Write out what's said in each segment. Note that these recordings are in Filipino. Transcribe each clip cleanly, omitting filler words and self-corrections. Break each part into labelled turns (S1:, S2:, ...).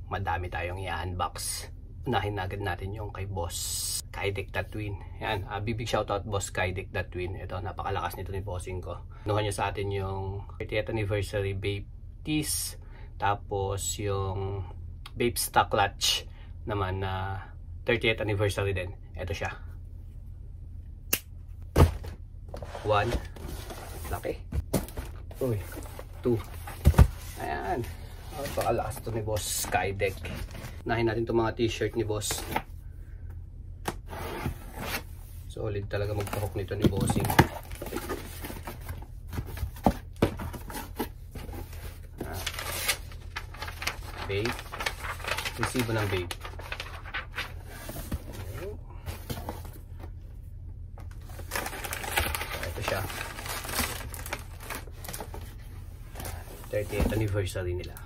S1: madami tayong i-unbox. Unahin na agad natin yung kay Boss Kydeck Tatwin. Yan, big shoutout Boss Kydeck Tatwin. Ito, napakalakas nito ni bossing ko. Nuha niya sa atin yung 30th anniversary vape tees. Tapos yung vape stock clutch naman na 30th anniversary din. Ito siya. 1. Laki. Uy. 2. Ayan. Napakalakas ito ni Boss Kydeck. Unahin natin itong mga t-shirt ni Boss. Solid talaga magpahok nito ni bossing. Vape. Resibo ng vape. Ito siya. 30th anniversary nila.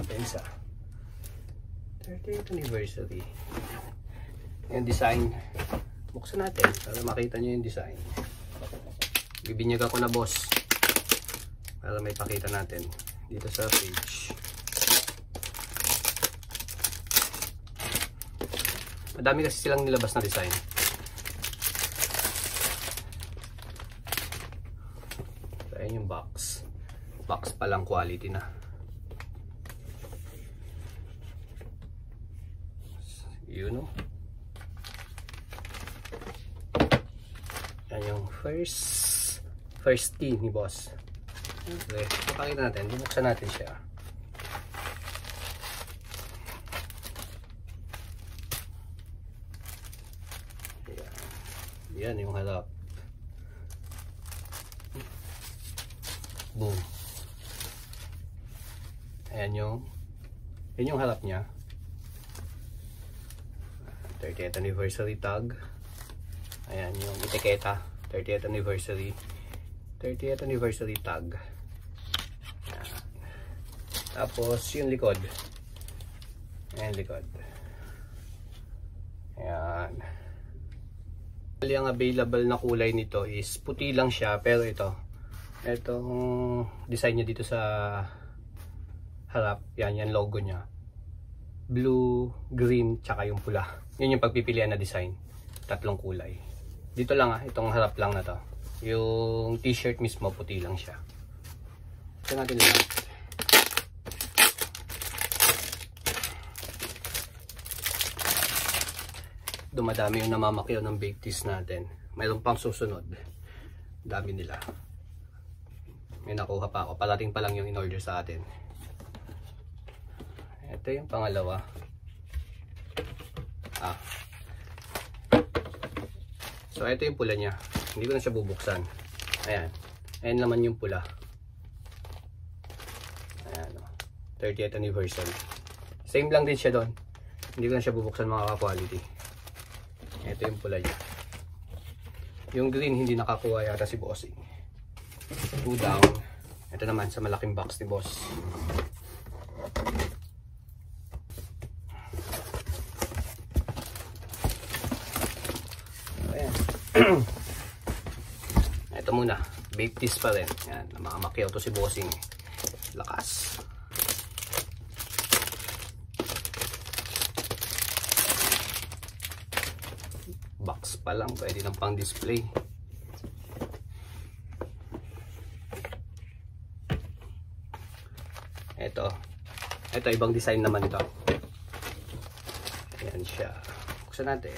S1: Pensa. 30th anniversary. Yung design. Buksan natin para makita nyo yung design. Bibinyag ako na boss para may pakita natin dito sa page. Madami kasi silang nilabas na design. So, ayan yung box. Box pa lang, quality na. You know? Yan yung first tee ni boss. Okay, papakita natin, bubuksan natin siya. Yan yung harap. Boom. Ayan yung harap niya. 30th anniversary tag. Ayan yung etiketa. 30th anniversary tag. Ayan. Tapos yung likod. Ayan likod. Ayan. Ang available na kulay nito is puti lang siya, pero itong design niya dito sa harap, yan logo niya. Blue, green, tsaka yung pula. Yun yung pagpipilian na design. 3 kulay. Dito lang itong harap lang na to. Yung t-shirt mismo puti lang siya. Ito natin lang. Dumadami yung namamakyaw ng vape tees natin. Mayroon pang susunod. Dami nila. May nakuha pa ako. Parating pa lang yung in-order sa atin. Ito yung pangalawa. So ito yung pula niya. Hindi ko na siya bubuksan. Ayan. Ayan naman yung pula. Ayan. 30th anniversary. Same lang din siya doon. Hindi ko na siya bubuksan mga ka-quality. Ito yung pula niya. Yung green hindi nakakuha yata si bossing. 2 down. Ito naman sa malaking box ni boss. Ayan. Ito muna. Vape tees pa rin. Yan. Namamakyaw to si bossing. Lakas. Box pa lang, pwede ng pang display. Ito ibang design naman ito. Ayan siya. Buksan natin.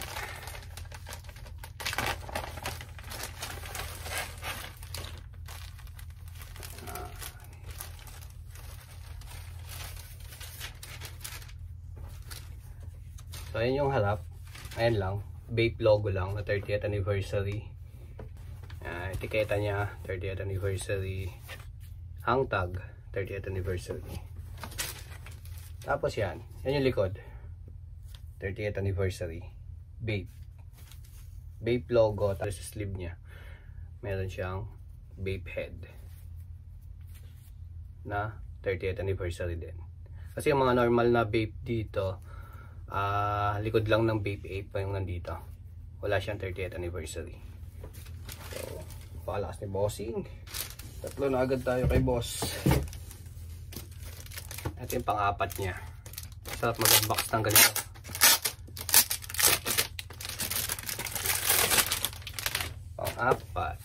S1: So ayan yung harap. Ayan lang. Vape logo lang na 30th anniversary. Etiketa niya 30th anniversary. Hang tag 30th anniversary. Tapos yan yung likod. 30th anniversary. Vape logo. Tapos sa sleeve niya meron siyang vape head na 30th anniversary din. Kasi yung mga normal na vape dito, likod lang ng vape 8 pa yung nandito. Wala siyang 30th anniversary. So, pakalakas ni bossing. Tatlo na agad tayo kay boss. Ito yung pang-apat niya. Sarap mag-unbox ng ganito. Pang-apat.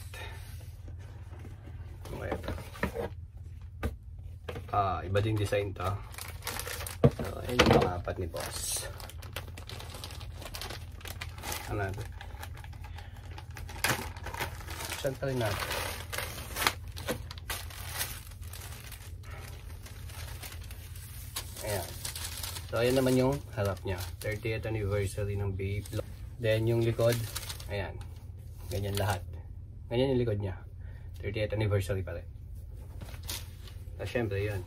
S1: Ito. Iba ding design to. So, ayun yung pang-apat ni boss. Ano natin? Saan pa rin natin? Ayan. So, ayan naman yung harap niya. 30th anniversary ng Bape. Then, yung likod. Ayan. Ganyan lahat. Ganyan yung likod niya. 30th anniversary pa rin. So, syempre, yun.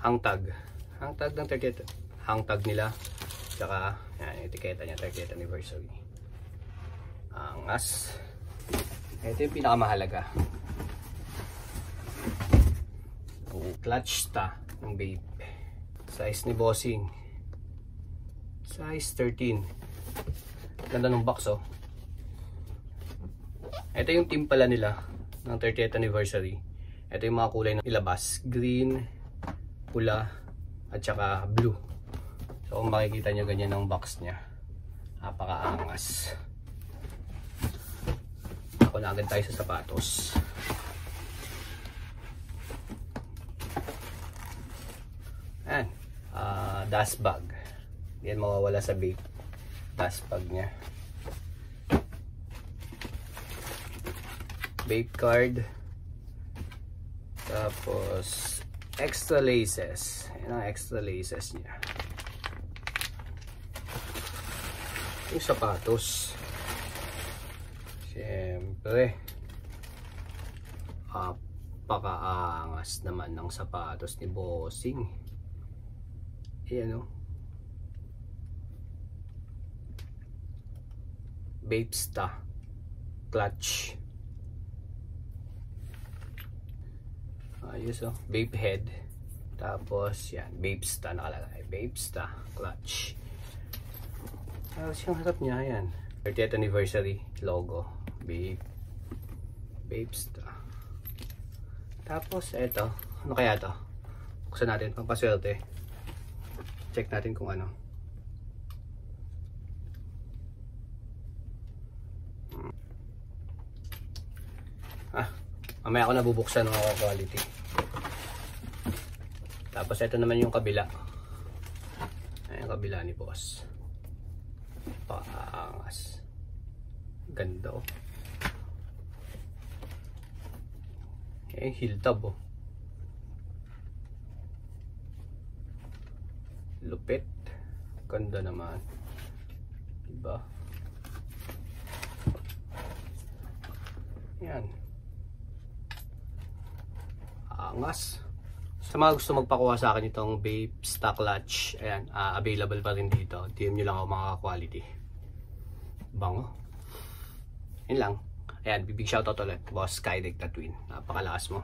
S1: Hangtag. Hangtag ng 30th. Hangtag nila. Tsaka, yan, etiketa niya. 30th anniversary. Angas. Ito yung pinakamahalaga. Clutch sta ng Bape. Size ni bossing. Size 13. Ganda ng box, oh. Ito yung team pala nila ng 30th anniversary. Ito yung mga kulay na ilabas. Green, pula, at saka blue. So kung makikita nyo, ganyan ang box niya. Napakaangas. Ako na agad tayo sa sapatos. Ayan. Dust bag. Yan mawawala sa Bape. Dust bag niya. Bape card. Tapos extra laces. Yan ang extra laces niya. Yung sapatos. Siyempre. Napakaangas naman ng sapatos ni bossing. Ayan, o. Bape sta. Clutch. Ayos, o. Bape head. Tapos yan. Bape sta nakalagay. Bape sta. Clutch. Tapos yung harap niya. Ayan. 30th anniversary logo. Bape. Bape sta. Tapos eto. Ano kaya to? Buksan natin. Pampaswerte. Check natin kung ano. Mamaya ako nabubuksan ng ako quality. Tapos ito naman yung kabila. Ayan yung kabila ni boss. Paangas. Ganda, oh. Eh, heel tab, oh. Lupit. Ganda naman. Diba? Yan. Angas. Sa mga gusto magpakuha sa akin itong Bape sta clutch, ayan, available pa rin dito. DM nyo lang ako mga quality. Bango. Yun lang. Ayan, big shoutout ulit. Boss Skydeck Tatwin. Napakalakas mo.